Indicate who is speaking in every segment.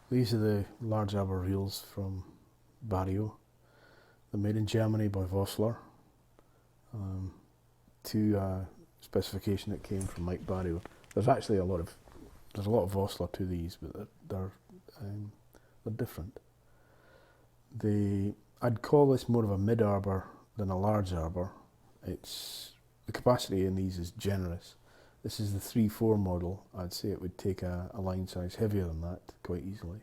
Speaker 1: These are the large Arbour reels from Barrio. They're made in Germany by Vossler to a specification that came from Mike Barrio. There's actually a lot of Vossler to these, but they're different. I'd call this more of a mid Arbour than a large Arbour. The capacity in these is generous. This is the 3/4 model. I'd say it would take a line size heavier than that quite easily.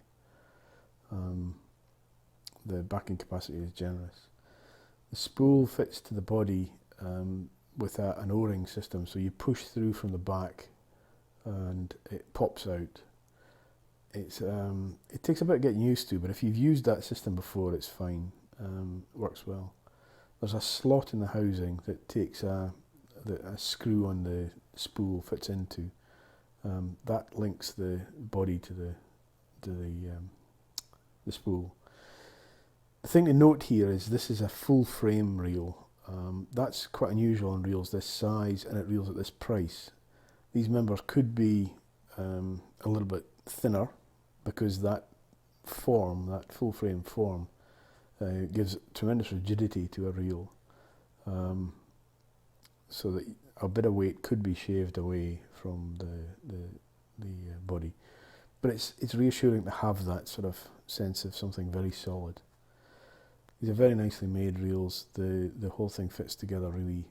Speaker 1: The backing capacity is generous. The spool fits to the body with an O-ring system, so you push through from the back and it pops out. It takes a bit getting used to, but if you've used that system before, it's fine. It works well. There's a slot in the housing that takes a screw on the spool fits into. That links the body to the spool. The thing to note here is this is a full frame reel. That's quite unusual on reels this size and at reels at this price. These members could be a little bit thinner because that form, that full frame form, gives tremendous rigidity to a reel, so that a bit of weight could be shaved away from the body. But it's reassuring to have that sort of sense of something very solid. These are very nicely made reels. The whole thing fits together really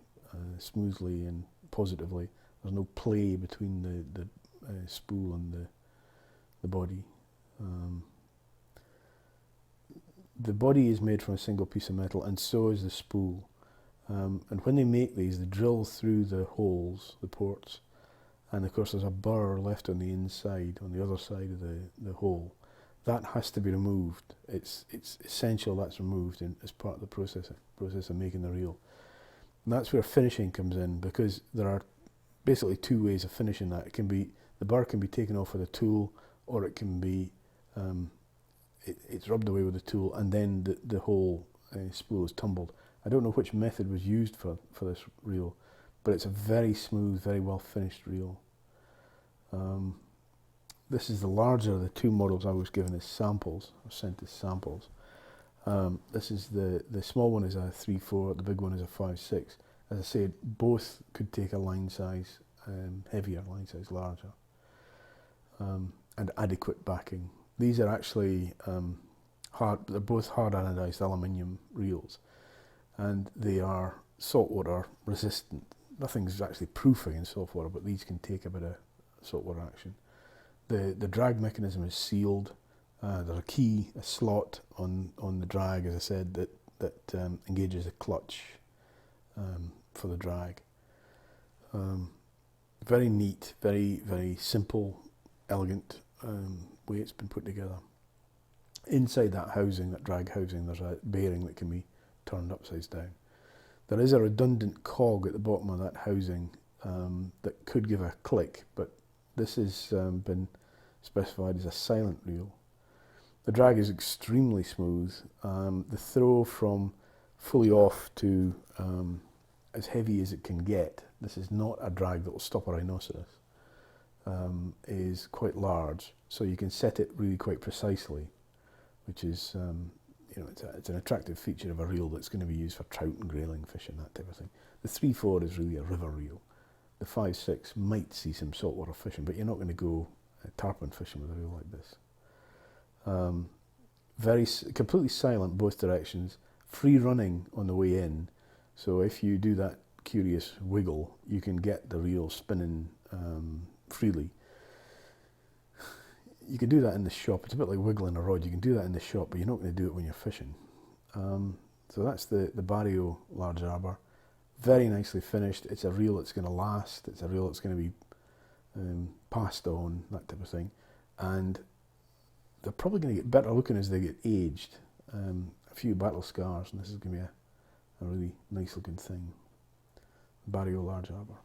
Speaker 1: smoothly and positively. There's no play between the spool and the body. The body is made from a single piece of metal, and so is the spool. And when they make these, they drill through the holes, the ports, and of course there's a burr left on the inside, on the other side of the hole. That has to be removed. It's essential that's removed as part of the process of making the reel. And that's where finishing comes in, because there are basically two ways of finishing that. The burr can be taken off with a tool, or it can be it's rubbed away with a tool, and then the whole spool is tumbled. I don't know which method was used for this reel, but it's a very smooth, very well finished reel. This is the larger of the two models I was given as samples, or sent as samples. This is the small one is a 3/4, the big one is a 5/6. As I said, both could take a line size heavier, line size larger, and adequate backing. These are actually they're both hard anodized aluminium reels, and they are saltwater resistant. Nothing's actually proofing in saltwater, but these can take a bit of saltwater action. The drag mechanism is sealed. There's a slot on the drag, as I said, that engages the clutch for the drag. Very neat, very, very simple, elegant way it's been put together. Inside that housing, that drag housing, there's a bearing that can be turned upside down. There is a redundant cog at the bottom of that housing that could give a click, but this has been specified as a silent reel. The drag is extremely smooth. The throw from fully off to as heavy as it can get, this is not a drag that will stop a rhinoceros, is quite large, so you can set it really quite precisely, which is it's an attractive feature of a reel that's going to be used for trout and grayling fishing, that type of thing. The 3/4 is really a river reel. The 5/6 might see some saltwater fishing, but you're not going to go tarpon fishing with a reel like this. Completely silent both directions, free running on the way in, so if you do that curious wiggle, you can get the reel spinning freely. You can do that in the shop. It's a bit like wiggling a rod. You can do that in the shop, but you're not going to do it when you're fishing. So that's the Barrio large Arbour. Very nicely finished. It's a reel that's going to last. It's a reel that's going to be passed on, that type of thing. And they're probably going to get better looking as they get aged. A few battle scars, and this is going to be a really nice looking thing. Barrio large Arbour.